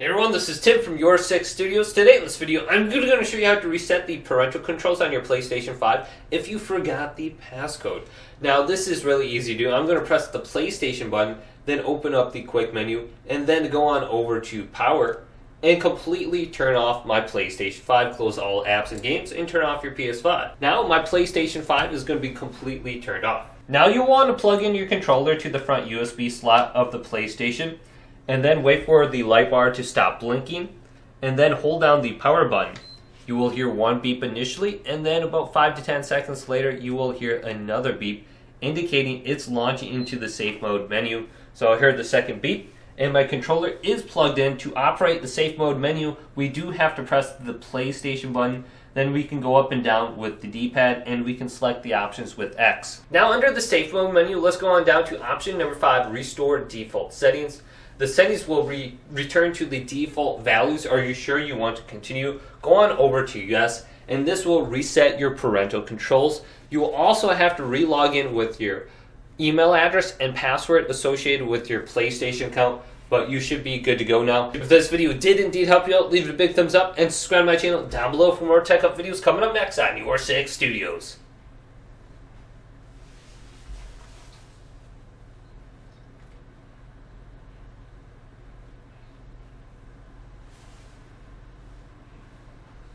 Hey everyone, this is Tim from YourSixStudios. Today in this video, I'm going to show you how to reset the parental controls on your PlayStation 5 if you forgot the passcode. Now this is really easy to do. I'm going to press the PlayStation button, then open up the quick menu, and then go on over to Power, and completely turn off my PlayStation 5, close all apps and games, and turn off your PS5. Now my PlayStation 5 is going to be completely turned off. Now you'll want to plug in your controller to the front USB slot of the PlayStation, and then wait for the light bar to stop blinking, and then hold down the power button. You will hear one beep initially, and then about 5 to 10 seconds later you will hear another beep indicating it's launching into the safe mode menu. So I heard the second beep, and my controller is plugged in. To operate the safe mode menu, we do have to press the PlayStation button. Then we can go up and down with the D-pad, and we can select the options with X. Now under the safe mode menu, let's go on down to option number 5, restore default settings. The settings will return to the default values. Are you sure you want to continue? Go on over to yes, and this will reset your parental controls. You will also have to re-log in with your email address and password associated with your PlayStation account, but you should be good to go now. If this video did indeed help you out, leave it a big thumbs up and subscribe to my channel down below for more tech up videos coming up next on YourSixStudios.